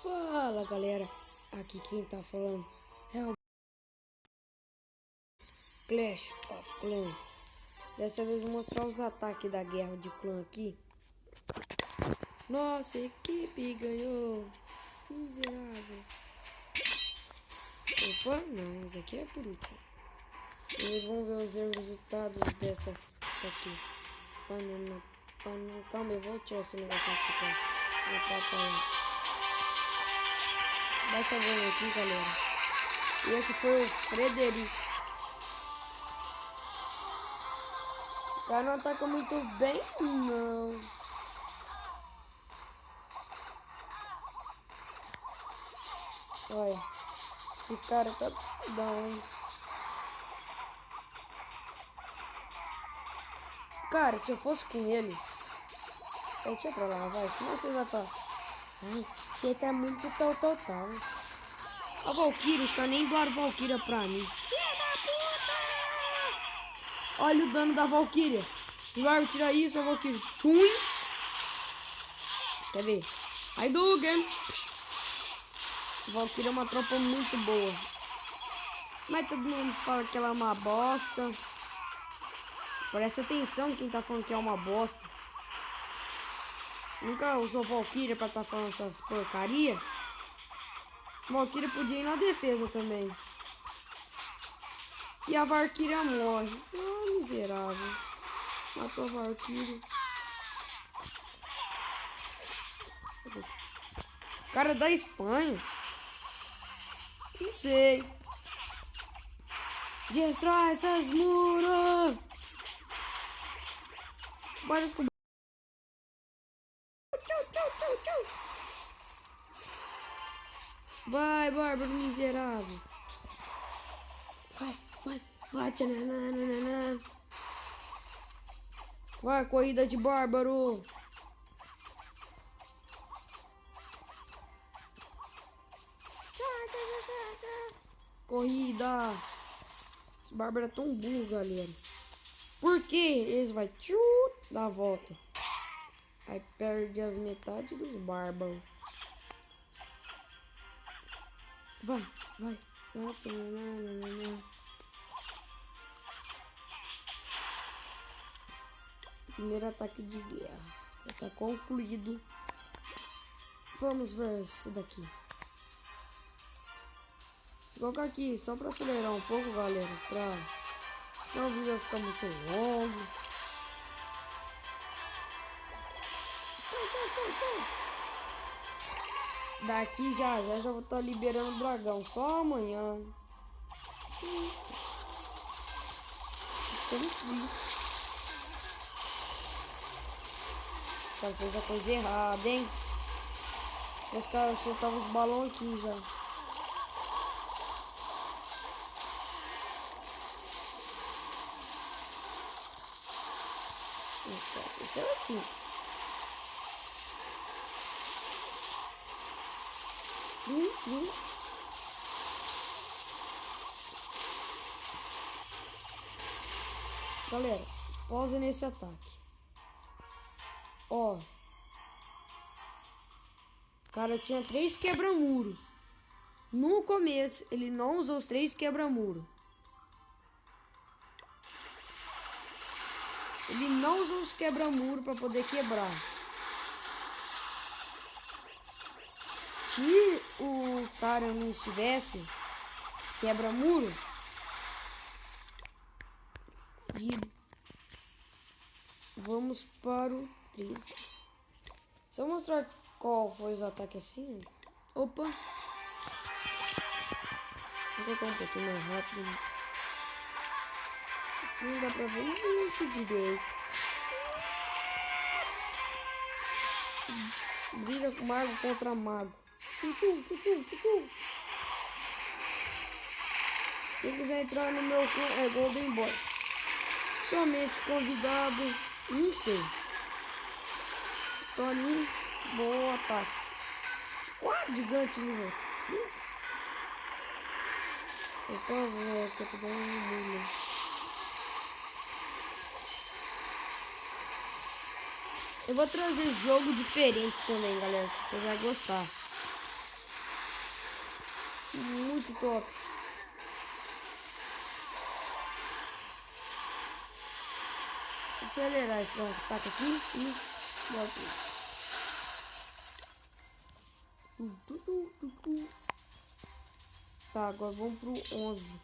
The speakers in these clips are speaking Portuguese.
Fala galera, aqui quem tá falando é o Clash of Clans. Dessa vez eu vou mostrar os ataques da guerra de clã aqui. Nossa equipe ganhou, miserável. Opa, não, esse aqui é por último. E vamos ver os resultados dessas daqui. Calma, eu vou tirar esse negócio aqui pra não atrapalhar. Baixa o volume aqui, galera. E esse foi o Frederico. O cara não ataca muito bem, não. Olha, esse cara tá doidão, hein? Cara, se eu fosse com ele, deixa pra lá, vai. Senão você vai falar, ai, você tá muito tal. A Valkyria, os caras nem doaram Valkyria pra mim. Filha da puta! Olha o dano da Valkyria. Vai tirar isso, a Valkyria. Fui. Quer ver? Aí do game. Valkyria é uma tropa muito boa. Mas todo mundo fala que ela é uma bosta. Presta atenção quem tá falando que é uma bosta. Nunca usou Valkyria pra tá falando essas porcaria. Valkyria podia ir na defesa também. E a Valkyria morre. Ah, miserável. Matou a Valkyria. Cara da Espanha. Não sei. Destrói essas muros. Bora descobrir. Vai, Bárbaro miserável. Vai, tchananana. Vai, corrida de Bárbaro. Corrida. Esse Bárbaro é tão burro, galera. Por que eles vai dar a volta? Aí perde as metades dos bárbaros. Vai. Primeiro ataque de guerra. Já tá concluído. Vamos ver isso daqui. Vou colocar aqui só pra acelerar um pouco, galera. Senão o vídeo vai ficar muito longo. Daqui já vou estar liberando o dragão. Só amanhã. Ficando triste. Os caras fez a coisa errada, hein? Os caras soltavam os balões aqui já. Os caras fez certinho. Galera, pausa nesse ataque. Ó, o cara tinha 3 quebra-muro. No começo, ele não usou os 3 quebra-muro. Ele não usou os quebra-muro para poder quebrar. Se o cara não estivesse quebra-muro, vamos para o 13. Se eu mostrar qual foi os ataques assim. Opa! Vou colocar um pouquinho mais rápido. Não dá pra ver muito direito. Briga com mago contra mago. Quem quiser entrar no meu clã é Golden Boys. Somente convidado. Não sei. Toninho, bom ataque. 4 gigantes nível 5. Opa, vou capturar um mundo. Eu vou trazer jogo diferente também, galera. Vocês vão gostar. Muito top. Acelerar esse ataque aqui e bora pro... Tá, agora vamos pro 11.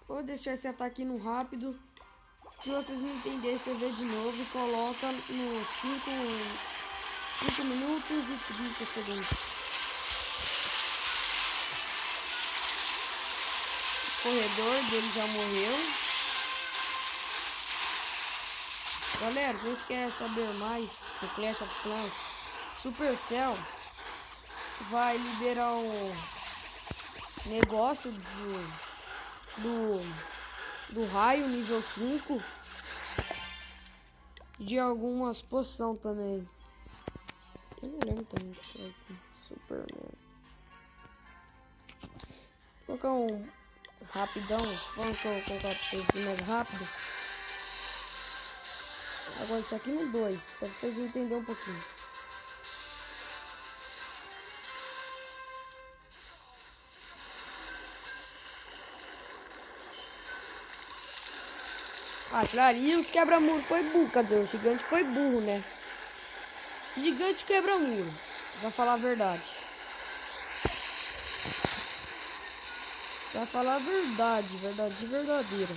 Vou deixar esse ataque no rápido. Se vocês não entenderem, você vê de novo e coloca no 5 minutos e 30 segundos. O corredor dele já morreu. Galera, se vocês querem saber mais do Clash of Clans, Supercell vai liberar o negócio do raio nível 5 e de algumas poção também. Eu não lembro também que foi aqui. Superman. Vou colocar um rapidão. Vamos colocar pra vocês aqui mais rápido. Agora isso aqui no 2, só pra vocês entenderem um pouquinho. Ah, claro, e os quebra-muro foi burro, cadê? O gigante foi burro, né? Gigante quebra-muro, pra falar a verdade. Pra falar a verdade verdadeira.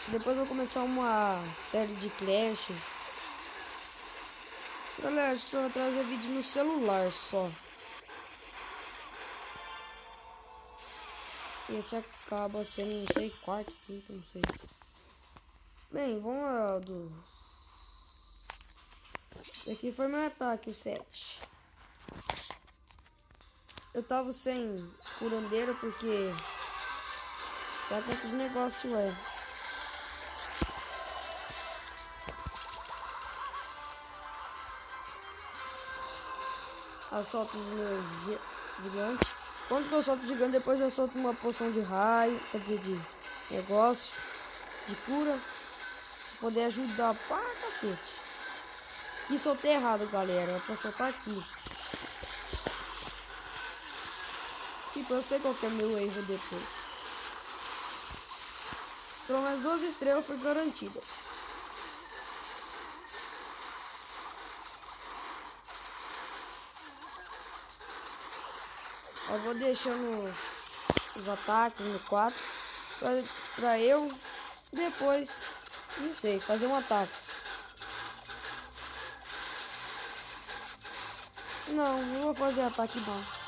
Depois eu vou começar uma série de Clash. Galera, acho que só vou trazer vídeo no celular só. Esse acaba sendo, não sei, quarto, quinto, não sei. Bem, vamos lá do... Aqui foi meu ataque, o 7. Eu tava sem curandeira porque... Sabe quantos negócios é? Eu solto os meus gigantes. Quando que eu solto o gigante, depois eu solto uma poção de raio, quer dizer, de negócio, de cura, pra poder ajudar pra cacete. Aqui soltei errado, galera, é pra soltar aqui. Tipo, eu sei qual que é meu erro depois. Pelo menos 2 estrelas foi garantida. Eu vou deixando os ataques no 4 pra eu depois, não sei, fazer um ataque. Não vou fazer ataque não.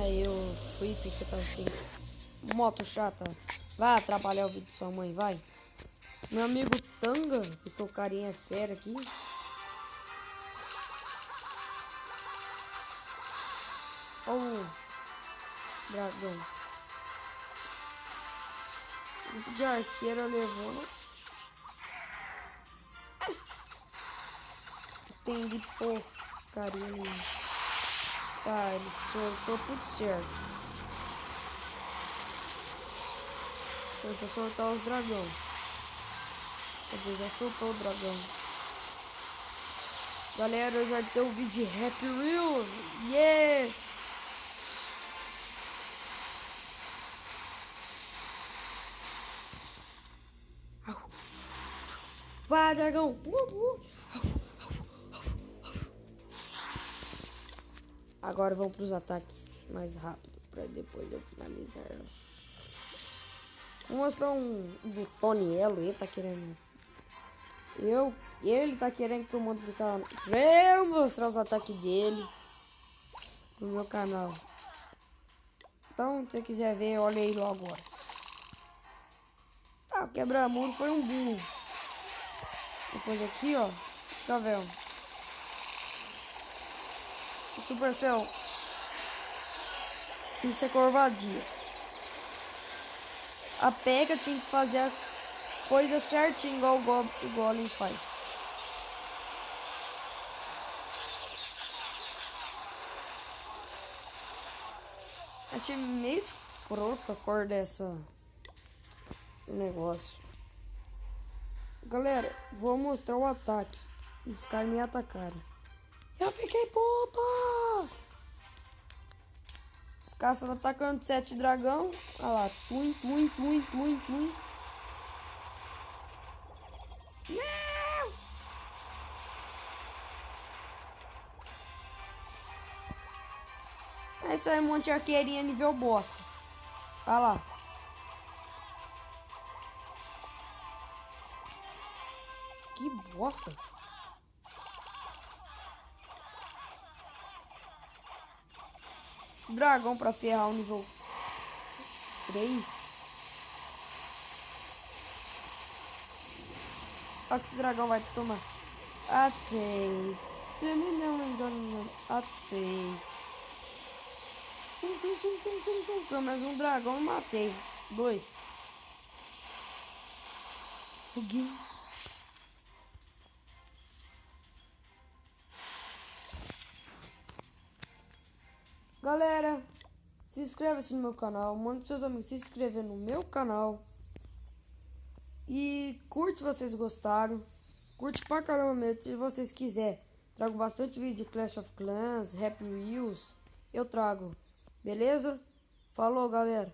Aí eu fui porque tava assim. Moto chata. Vai atrapalhar o vídeo de sua mãe, vai. Meu amigo Tanga, porque o carinha é fera aqui. Ó o dragão. O de arqueira levou, né? Tem de porcaria nenhuma. Tá, ele soltou tudo certo. Começa a soltar os dragão. Quer dizer, já soltou o dragão. Galera, hoje vai ter um vídeo de Happy Reels. Yeah! Vai, dragão! Agora vamos para os ataques mais rápido, para depois eu finalizar. Vou mostrar um do Tony Elo, ele tá querendo... Ele tá querendo que eu mande pro canal. Pra eu mostrar os ataques dele no meu canal. Então, se você quiser ver, olha aí logo agora. Tá, o quebra-muro foi um burro. Depois aqui, ó. Tá vendo? O Supercell. Isso é covardia. A Pega tinha que fazer a coisa certinho, igual o Golem faz. Achei meio escroto a cor dessa o negócio. Galera, vou mostrar o ataque. Os caras me atacaram. Eu fiquei puto! Os caras estão atacando 7 dragão. Olha lá, tuim. Não! Aí sai um monte de arqueirinha nível bosta. Olha lá. Que bosta. Dragão pra ferrar o nível 3. Olha que esse dragão vai tomar. A 6. A 6. Pelo menos um dragão eu matei. 2. Buguei. Galera, se inscreva-se no meu canal, mande seus amigos se inscrever no meu canal. E curte se vocês gostaram. Curte pra caramba mesmo, se vocês quiserem. Trago bastante vídeo de Clash of Clans, Happy Wheels. Eu trago, beleza? Falou, galera.